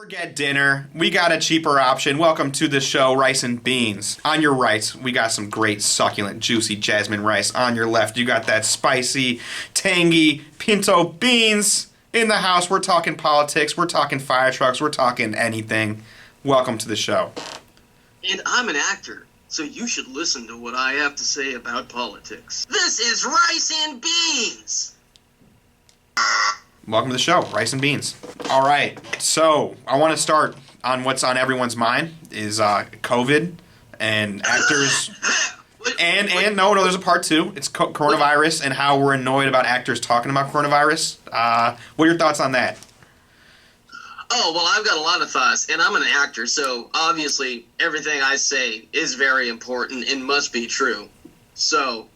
Forget dinner. We got a cheaper option. Welcome to the show, Rice and Beans. On your right, we got some great, succulent, juicy jasmine rice. On your left, you got that spicy, tangy pinto beans. In the house, we're talking politics, we're talking fire trucks, we're talking anything. Welcome to the show. And I'm an actor, so you should listen to what I have to say about politics. This is Rice and Beans! Welcome to the show, Rice and Beans. All right, so I want to start on what's on everyone's mind is COVID and actors. And no, there's a part two. It's coronavirus and how we're annoyed about actors talking about coronavirus. What are your thoughts on that? Oh, well, I've got a lot of thoughts, and I'm an actor, so obviously everything I say is very important and must be true. So,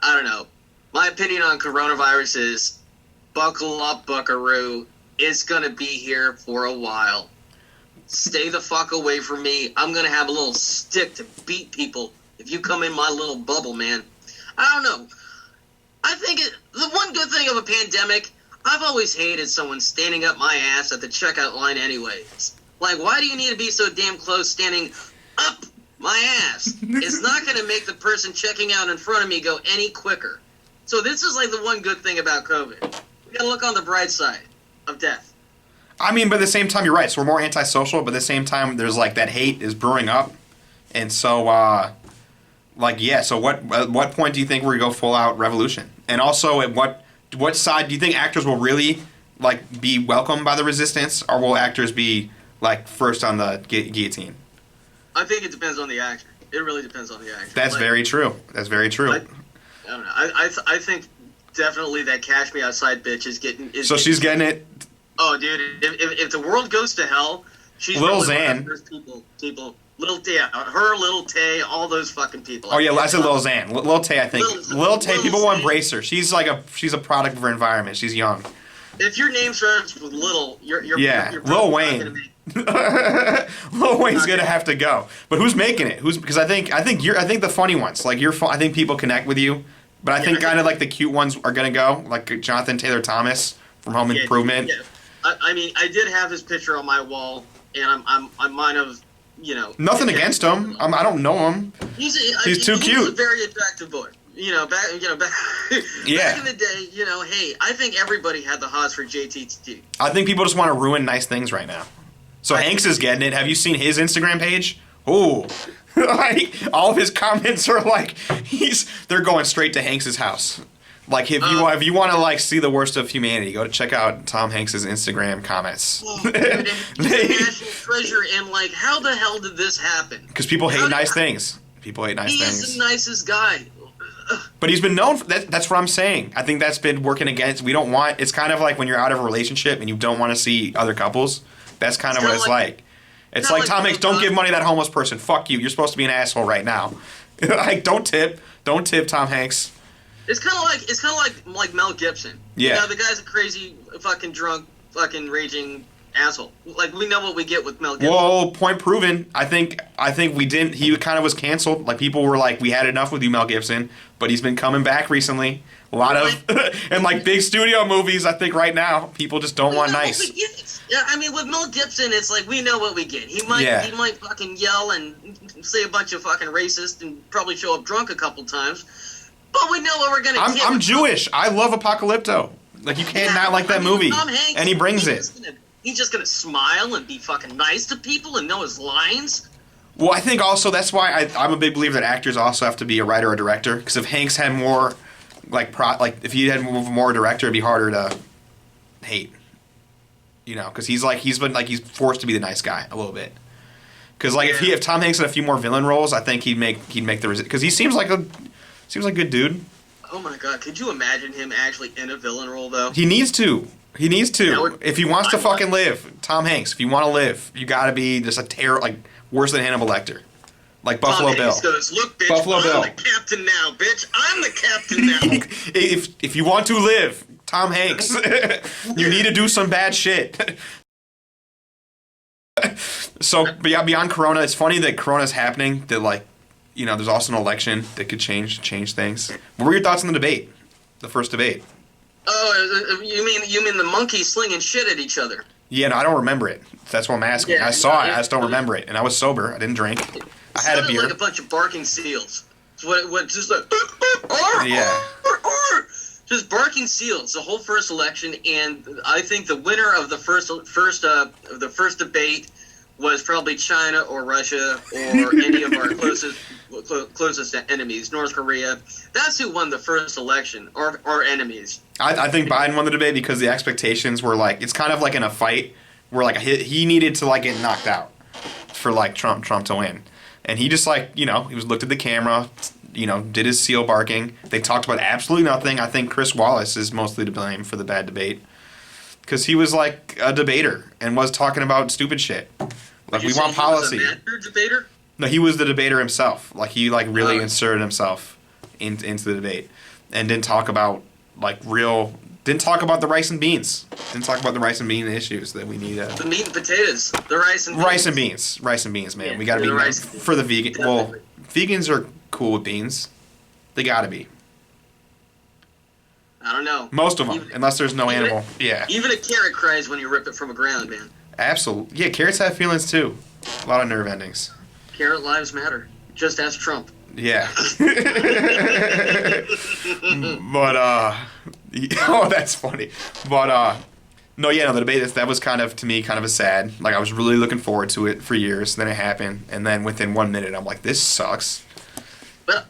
I don't know. My opinion on coronavirus is buckle up, buckaroo. It's going to be here for a while. Stay the fuck away from me. I'm going to have a little stick to beat people if you come in my little bubble, man. I don't know. I think the one good thing of a pandemic, I've always hated someone standing up my ass at the checkout line anyways. Like, why do you need to be so damn close standing up my ass? It's not going to make the person checking out in front of me go any quicker. So this is like the one good thing about COVID. We got to look on the bright side of death. I mean, but at the same time, you're right. So we're more antisocial, but at the same time, there's like that hate is brewing up. And so, so at what point do you think we're going to go full out revolution? And also, at what side do you think actors will really like be welcomed by the resistance, or will actors be like first on the guillotine? I think it depends on the actor. It really depends on the actor. That's very true. That's very true. I don't know. I think definitely that Cash Me Outside bitch is getting. She's getting it. Oh, dude! If the world goes to hell, she's Lil probably Xan. one of the first people. Little Tay, all those fucking people. Oh yeah, I said Lil Xan. Lil Tay, I think. Lil Tay, people will embrace her. She's a product of her environment. She's young. If your name starts with Little, you're Lil Wayne. Lil Wayne's gonna have to go. But who's making it? Because I think the funny ones, like I think people connect with you. But I think kind of like the cute ones are gonna go, like Jonathan Taylor Thomas from Home Improvement. Yeah. I mean, I did have his picture on my wall, and I might have, Nothing against him. I don't know him. He's too cute. He's a very attractive boy. Back in the day, hey, I think everybody had the hots for JTT. I think people just want to ruin nice things right now. So Hanks is getting it. Have you seen his Instagram page? Ooh. Like, all of his comments are like, they're going straight to Hanks's house. Like, if you want to like see the worst of humanity, go to check out Tom Hanks's Instagram comments. Oh, dude, he's a national treasure, and like, how the hell did this happen? Because people hate nice things. People hate nice things. He's the nicest guy. But he's been known for that. That's what I'm saying. I think that's been working against. It's kind of like when you're out of a relationship and you don't want to see other couples. That's kind of what it's like. It's like Tom Hanks, don't give money to that homeless person. Fuck you. You're supposed to be an asshole right now. Like, don't tip Tom Hanks. It's kind of like Mel Gibson. Yeah. The guy's a crazy, fucking drunk, fucking raging asshole. Like, we know what we get with Mel Gibson. Well, point proven. I think we didn't. He kind of was canceled. Like, people were like, we had enough with you, Mel Gibson. But he's been coming back recently. A lot of and like big studio movies. I think right now people just don't want nice. Yeah, I mean, with Mel Gibson, it's like we know what we get. He might fucking yell and say a bunch of fucking racist and probably show up drunk a couple times. But we know what we're gonna get. I'm Jewish. I love Apocalypto. Like, you can't not like that movie. Tom Hanks, and he brings it. He's just gonna smile and be fucking nice to people and know his lines. Well, I think also that's why I'm a big believer that actors also have to be a writer or director. Because if Hanks had more, if he had more director, it'd be harder to hate. Because he's forced to be the nice guy a little bit. Because if Tom Hanks had a few more villain roles, I think he'd make the because he seems like a good dude. Oh my god, could you imagine him actually in a villain role though? He needs to. If he wants to fucking live, Tom Hanks. If you want to live, you got to be just a terror, like worse than Hannibal Lecter, like Buffalo Bill. Goes, look, bitch, Buffalo Bill. I'm the captain now, bitch. I'm the captain now. if you want to live, Tom Hanks, you need to do some bad shit. So, but yeah, beyond Corona, it's funny that Corona's happening. That there's also an election that could change things. What were your thoughts on the debate? The first debate. Oh, you mean the monkeys slinging shit at each other? Yeah, no, I don't remember it. That's what I'm asking. Yeah, I saw it. yeah, I just don't remember it. And I was sober. I didn't drink. I had a sounded beer. like a bunch of barking seals. It's what just like Yeah. just barking seals. The whole first election, and I think the winner of the first debate was probably China or Russia or any of our closest enemies, North Korea. That's who won the first election, our enemies. I think Biden won the debate because the expectations were like, it's kind of like in a fight where like he needed to like get knocked out for like Trump to win. And he just like, he was looked at the camera, did his seal barking. They talked about absolutely nothing. I think Chris Wallace is mostly to blame for the bad debate because he was like a debater and was talking about stupid shit. Like, we want policy. He was a master debater? No, he was the debater himself. Like, he like really inserted himself into the debate and didn't talk about didn't talk about the rice and beans. Didn't talk about the rice and bean issues that we need. The meat and potatoes, the rice and beans. Rice and beans, man. Yeah, we got to be rice for the vegan. Well, vegans are cool with beans. They got to be. I don't know. Most of them, unless there's no animal. Yeah. Even a carrot cries when you rip it from the ground, man. Absolutely. Yeah, carrots have feelings too. A lot of nerve endings. Carrot lives matter. Just ask Trump. Yeah. But oh, that's funny. But no, the debate that was kind of, to me, kind of a sad. Like, I was really looking forward to it for years. Then it happened, and then within 1 minute, I'm like, this sucks. But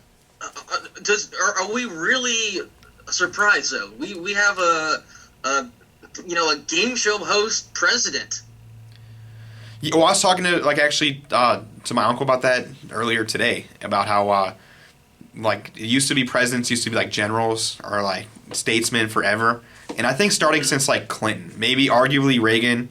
are we really surprised though? We have a game show host president. Yeah, well, I was talking to my uncle about that earlier today, about how it used to be presidents used to be like generals or like statesmen forever, and I think starting since like Clinton, maybe arguably Reagan,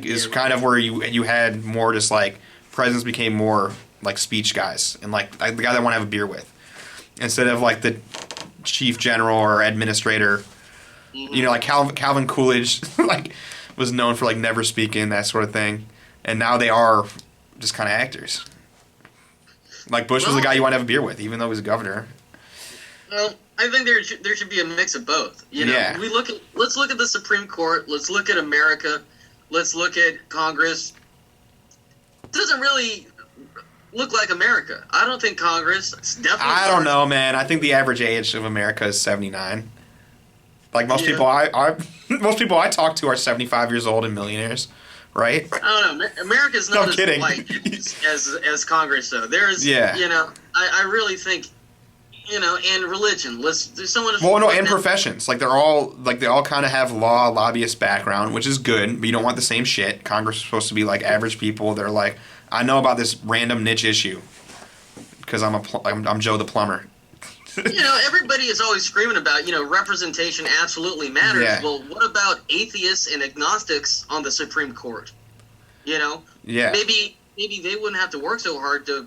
is kind of where you had more just like presidents became more like speech guys and like the guy that want to have a beer with instead of like the chief general or administrator. Like Calvin Coolidge was known for like never speaking, that sort of thing, and now they are just kind of actors. Like Bush was the guy you want to have a beer with, even though he was a governor. Well, I think there should be a mix of both. Yeah. Let's look at the Supreme Court. Let's look at America. Let's look at Congress. It doesn't really look like America. I don't think Congress. It's definitely. I don't know, man. I think the average age of America is 79. Like most people, most people I talk to are 75 years old and millionaires, right? I don't know. America's not as kidding. white as Congress, though. There's, I really think, and religion. There's someone. And professions. Like they all kind of have lobbyist background, which is good. But you don't want the same shit. Congress is supposed to be like average people. They're like, I know about this random niche issue because I'm Joe the plumber. Everybody is always screaming about, representation absolutely matters. Yeah. Well, what about atheists and agnostics on the Supreme Court? Yeah. Maybe they wouldn't have to work so hard to,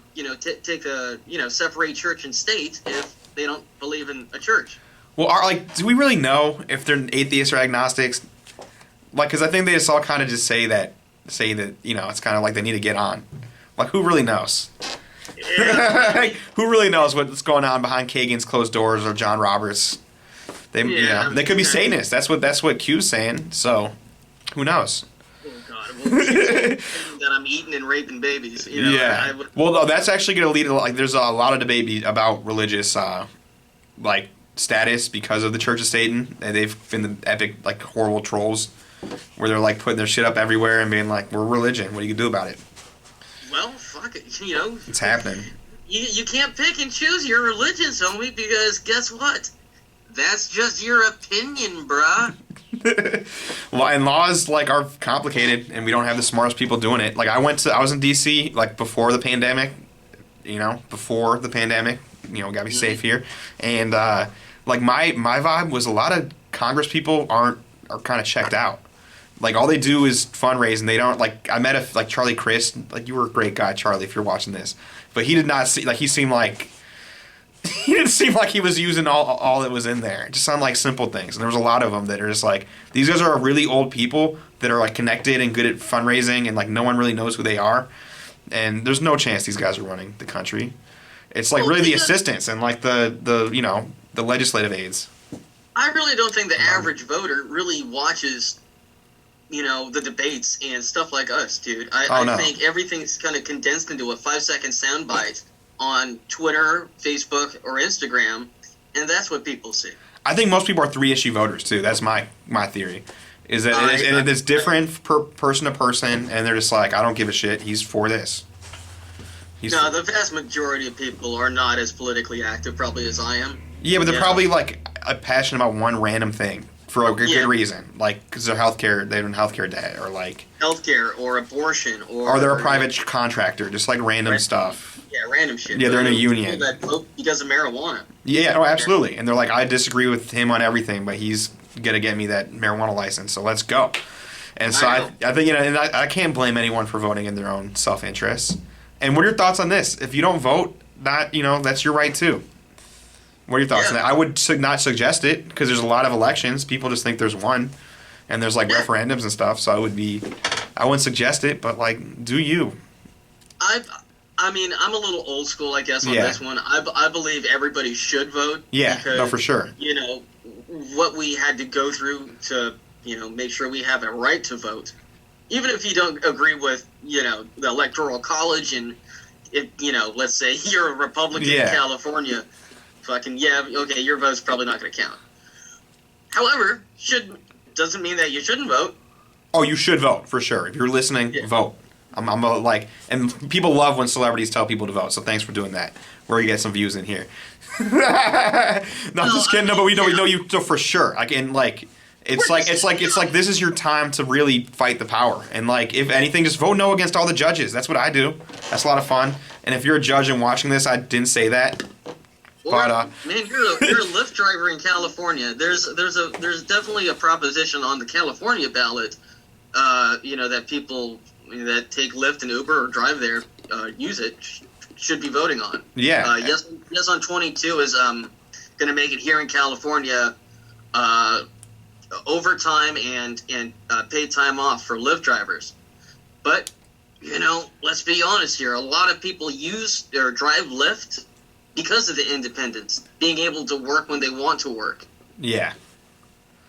separate church and state if they don't believe in a church. Well, do we really know if they're atheists or agnostics? Like, because I think they just all kind of just say that, it's kind of like they need to get on. Like, who really knows? Yeah. Who really knows what's going on behind Kagan's closed doors or John Roberts? They could be Satanists. That's what Q's saying. So, who knows? Oh God! That I'm eating and raping babies. Well, no, that's actually going to lead to there's a lot of debate about religious status because of the Church of Satan. And they've been the epic horrible trolls where they're putting their shit up everywhere and being like, "We're religion. What do you do about it?" Well, fuck it, It's happening. You can't pick and choose your religions, homie, because guess what? That's just your opinion, bruh. Well, and laws are complicated, and we don't have the smartest people doing it. I was in D.C. before the pandemic. Gotta be safe here. And my vibe was a lot of Congress people are kind of checked out. All they do is fundraise, and they don't I met Charlie Crist. You were a great guy, Charlie, if you're watching this. But he did not see he seemed he didn't seem like he was using all that was in there. It just sounded like simple things, and there was a lot of them that are just these guys are really old people that are connected and good at fundraising, and no one really knows who they are. And there's no chance these guys are running the country. It's really the assistants and the legislative aides. I really don't think the average voter really watches the debates and stuff like us, dude. No. I think everything's kind of condensed into a 5-second soundbite on Twitter, Facebook, or Instagram, and that's what people see. I think most people are 3-issue voters too. That's my theory. Is that it's different person to person, and they're just like, I don't give a shit. He's for this. No, the vast majority of people are not as politically active, probably, as I am. Yeah, but they're probably like passionate about one random thing for a good reason, like because they're healthcare debt, or like healthcare, or abortion, or they're a private contractor, just like random stuff. Yeah, random shit. Yeah, they're in a union that vote because of marijuana. Yeah, oh, absolutely. And they're like, I disagree with him on everything, but he's gonna get me that marijuana license, so let's go. And so I think and I can't blame anyone for voting in their own self-interest. And what are your thoughts on this? If you don't vote, that's your right too. What are your thoughts on that? I would not suggest it because there's a lot of elections. People just think there's one, and there's like referendums and stuff. So I wouldn't suggest it, but like, do you? I mean, I'm a little old school, I guess, on this one. I believe everybody should vote. Yeah, because, no, for sure. What we had to go through to, make sure we have a right to vote. Even if you don't agree with, the Electoral College, and, if, let's say you're a Republican in California, okay, your vote's probably not going to count. However, doesn't mean that you shouldn't vote. Oh, you should vote, for sure. If you're listening, vote. I'm and people love when celebrities tell people to vote, so thanks for doing that. We're going to get some views in here. Just kidding. No, but we know you for sure. It's like this is your time to really fight the power. And like, if anything, just vote no against all the judges. That's what I do. That's a lot of fun. And if you're a judge and watching this, I didn't say that. Man, you're a Lyft driver in California. There's definitely a proposition on the California ballot, that people that take Lyft and Uber or drive there, use it, should be voting on. Yeah. Yes on 22 is going to make it here in California, overtime and paid time off for Lyft drivers. But, let's be honest here. A lot of people use or drive Lyft because of the independence, being able to work when they want to work. Yeah.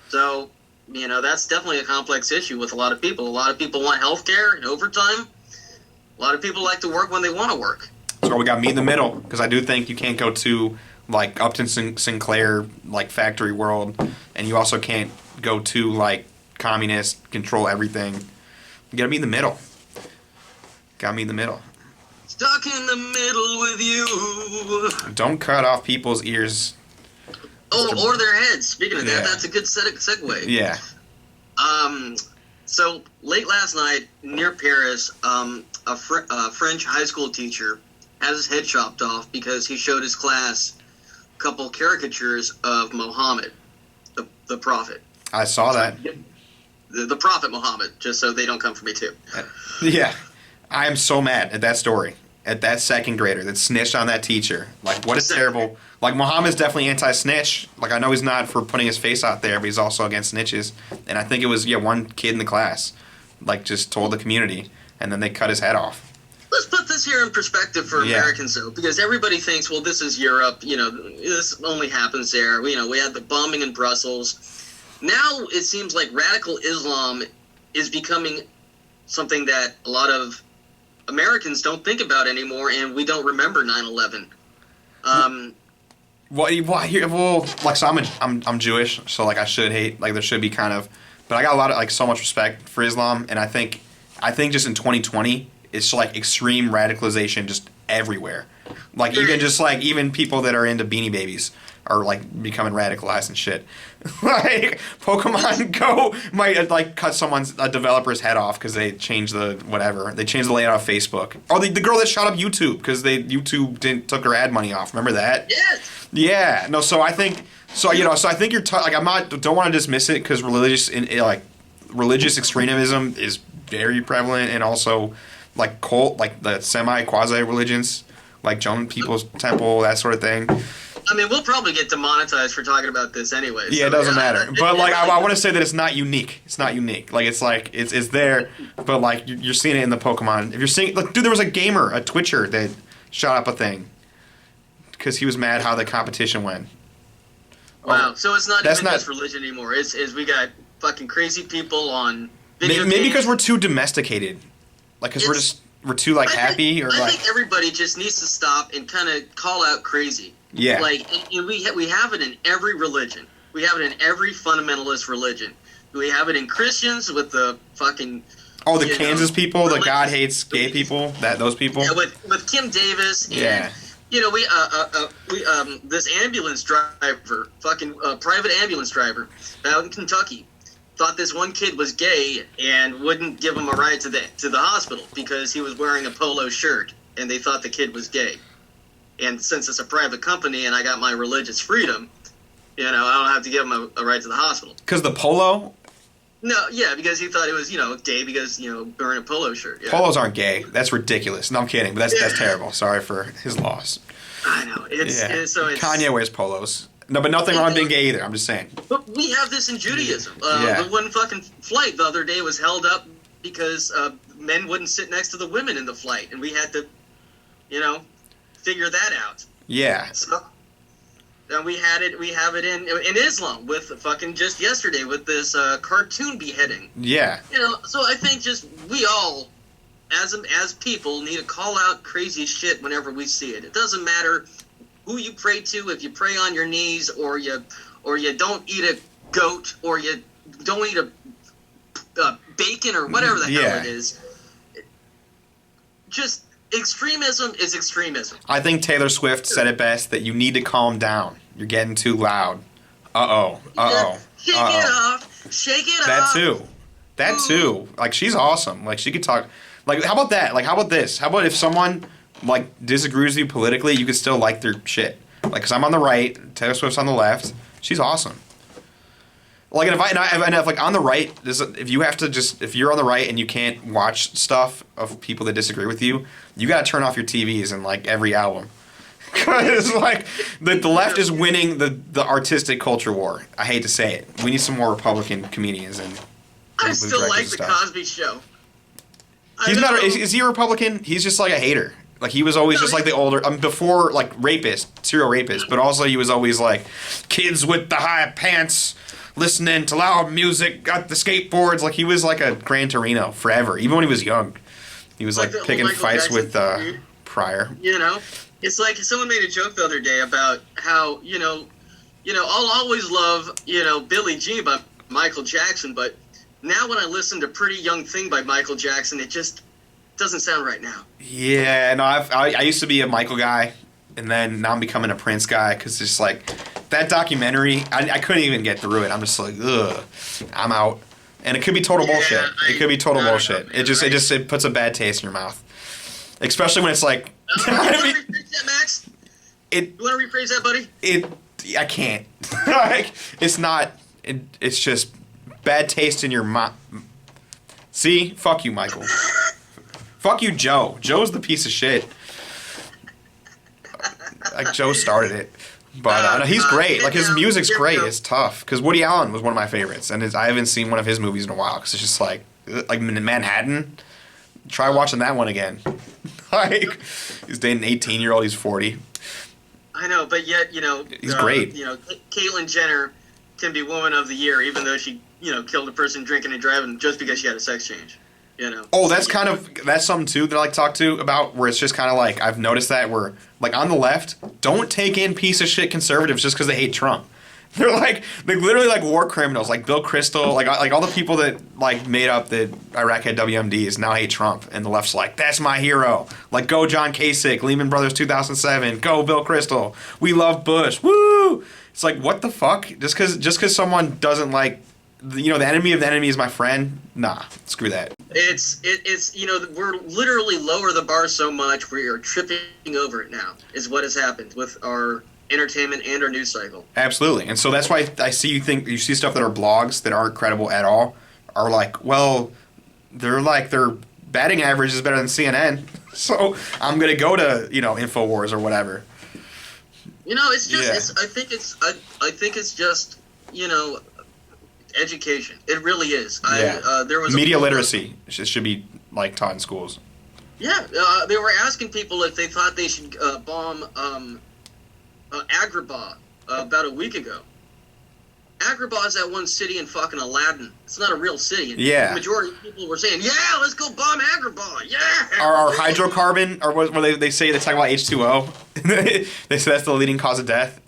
So, that's definitely a complex issue with a lot of people. A lot of people want health care and overtime. A lot of people like to work when they want to work. So we got to meet in the middle, because I do think you can't go to, like, Upton Sinclair, like, factory world, and you also can't go to, like, communist, control everything. You got to meet in the middle. Got to meet in the middle. Stuck in the middle with you. Don't cut off people's ears. Oh, or their heads. Speaking of that, that's a good segue. Yeah. So late last night near Paris, a French high school teacher had his head chopped off because he showed his class a couple caricatures of Muhammad, the prophet. I saw that. The prophet Muhammad, just so they don't come for me too. Yeah. I am so mad at that story. At that second grader that snitched on that teacher. Like, what a terrible... Like, Muhammad's definitely anti-snitch. Like, I know he's not for putting his face out there, but he's also against snitches. And I think it was, one kid in the class, like, just told the community, and then they cut his head off. Let's put this here in perspective for Americans, though, because everybody thinks, well, this is Europe, this only happens there. We had the bombing in Brussels. Now it seems like radical Islam is becoming something that a lot of Americans don't think about anymore, and we don't remember 9/11. So I'm Jewish, so like I should hate, like there should be kind of, but I got a lot of like so much respect for Islam, and I think just in 2020 it's like extreme radicalization just everywhere. Like even people that are into Beanie Babies are like becoming radicalized and shit. Like Pokemon Go might like cut a developer's head off because they changed the layout of Facebook. Or the girl that shot up YouTube because YouTube took her ad money off. Remember that? Yes. Yeah. No. So I think so you're don't want to dismiss it because religious extremism is very prevalent, and also like cult, like the quasi religions, like Joan People's Temple, that sort of thing. I mean, we'll probably get demonetized for talking about this anyway. Yeah, so, it doesn't matter. But like, I want to say that it's not unique. It's not unique. Like, it's there, but like you're seeing it in the Pokemon. If you're seeing, like, dude, there was a Twitcher that shot up a thing because he was mad how the competition went. Wow. So it's not just religion anymore. It's we got fucking crazy people on Maybe because we're too domesticated, like because we're too like happy or I like. think everybody just needs to stop and kind of call out crazy. Yeah. Like we have it in every religion. We have it in every fundamentalist religion. We have it in Christians with the fucking. Oh, the Kansas people, the God hates gay people, those people. Yeah, with Kim Davis. And, yeah. We this ambulance driver, private ambulance driver out in Kentucky, thought this one kid was gay and wouldn't give him a ride to the hospital because he was wearing a polo shirt, and they thought the kid was gay. And since it's a private company and I got my religious freedom, I don't have to give him a ride to the hospital. Because the polo. No, yeah, because he thought it was, gay because, wearing a polo shirt. Yeah. Polos aren't gay. That's ridiculous. No, I'm kidding, but that's terrible. Sorry for his loss. I know. It's Kanye wears polos. No, but nothing wrong being gay either. I'm just saying. But we have this in Judaism. The one fucking flight the other day was held up because men wouldn't sit next to the women in the flight, and we had to, figure that out. Yeah. So, and we have it in Islam with fucking just yesterday with this cartoon beheading. Yeah. So I think just we all, as people, need to call out crazy shit whenever we see it. It doesn't matter who you pray to, if you pray on your knees, or you don't eat a goat, or you don't eat a bacon, or whatever the hell it is. Just extremism is extremism. I think Taylor Swift said it best that you need to calm down. You're getting too loud. Shake it off. Shake it off. That too. Like, she's awesome. Like, she could talk. Like, how about that? Like, how about this? How about if someone like disagrees with you politically, you could still like their shit. Like, because I'm on the right, Taylor Swift's on the left. She's awesome. Like, and if like on the right, if you're on the right and you can't watch stuff of people that disagree with you, you gotta turn off your TVs and like every album. Because like the left is winning the artistic culture war. I hate to say it. We need some more Republican comedians and. I still like the Cosby Show. He's not. Is he a Republican? He's just like a hater. Like, he was always just like the older, before, like, serial rapist, but also he was always like, kids with the high pants, listening to loud music, got the skateboards. Like, he was like a Gran Torino forever, even when he was young. He was like picking fights with Pryor. It's like someone made a joke the other day about how, I'll always love, Billie Jean by Michael Jackson, but now when I listen to Pretty Young Thing by Michael Jackson, it just doesn't sound right now. Yeah, no, I used to be a Michael guy, and then now I'm becoming a Prince guy, because it's like, that documentary, I couldn't even get through it. I'm just like, ugh, I'm out. And it could be total bullshit. It could be total bullshit. It puts a bad taste in your mouth. Especially when it's like... you want to rephrase that, Max? You want to rephrase that, buddy? I can't. Like, it's not... It's just bad taste in your mouth. See? Fuck you, Michael. Fuck you, Joe. Joe's the piece of shit. Like, Joe started it. But he's great. Like, his music's great. It's tough. Because Woody Allen was one of my favorites. And I haven't seen one of his movies in a while. Because it's just like Manhattan. Try watching that one again. Like, he's dating an 18-year-old. He's 40. I know, but yet, he's great. Caitlyn Jenner can be Woman of the Year, even though she, killed a person drinking and driving just because she had a sex change. Oh, that's something too that I like to talk to about, where it's just kind of like, I've noticed that where, like, on the left, don't take in piece of shit conservatives just because they hate Trump. They're literally like war criminals, like Bill Kristol, like all the people that like made up that Iraq had WMDs now hate Trump, and the left's like, that's my hero. Like, go John Kasich, Lehman Brothers 2007, go Bill Kristol, we love Bush, woo! It's like, what the fuck? Just because someone doesn't like, the enemy of the enemy is my friend? Nah, screw that. It's we're literally lower the bar so much we are tripping over it now, is what has happened with our entertainment and our news cycle. Absolutely. And so that's why you see stuff that are blogs that aren't credible at all, are like, well, their batting average is better than CNN, so I'm gonna go to InfoWars or whatever. It's just I think it's just education. It really is. Yeah. There was media literacy should be like taught in schools. Yeah, they were asking people if they thought they should bomb Agrabah about a week ago. Agrabah is that one city in fucking Aladdin. It's not a real city. And Yeah. The majority of people were saying, "Yeah, let's go bomb Agrabah." Yeah. Our hydrocarbon, or what they say they talk about H2O. They say that's the leading cause of death.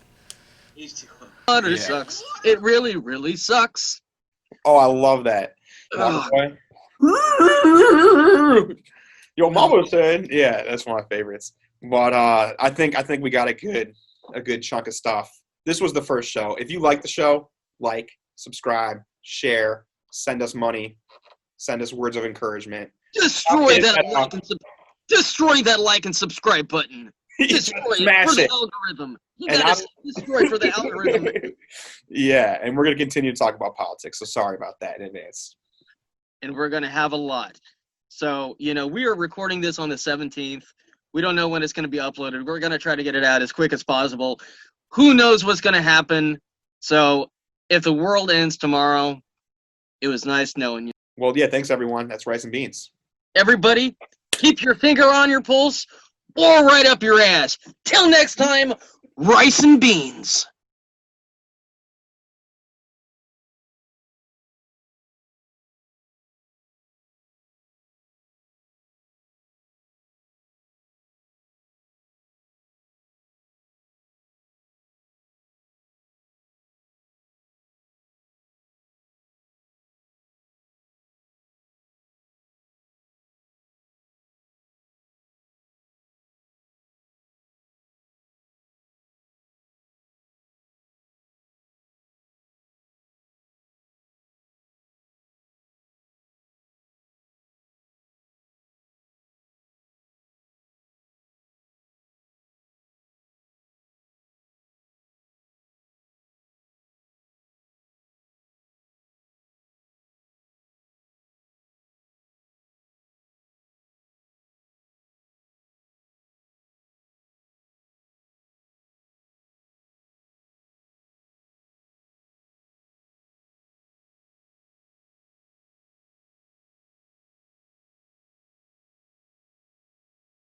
Water Yeah. sucks. It really, really sucks. Oh, I love that. Ugh. Yo, mama said, yeah, that's one of my favorites. But I think we got a good chunk of stuff. This was the first show. If you like the show, like, subscribe, share, send us money, send us words of encouragement. Destroy that like and subscribe button. Destroy it Smash for the it. algorithm. You And gotta destroy for the algorithm. Yeah, and we're going to continue to talk about politics, so sorry about that in advance. And we're gonna have a lot. So, we are recording this on the 17th. We don't know when it's gonna be uploaded. We're gonna try to get it out as quick as possible. Who knows what's gonna happen? So, if the world ends tomorrow, it was nice knowing you. Well, yeah, thanks, everyone. That's Rice and Beans. Everybody, keep your finger on your pulse or right up your ass. Till next time, Rice and Beans.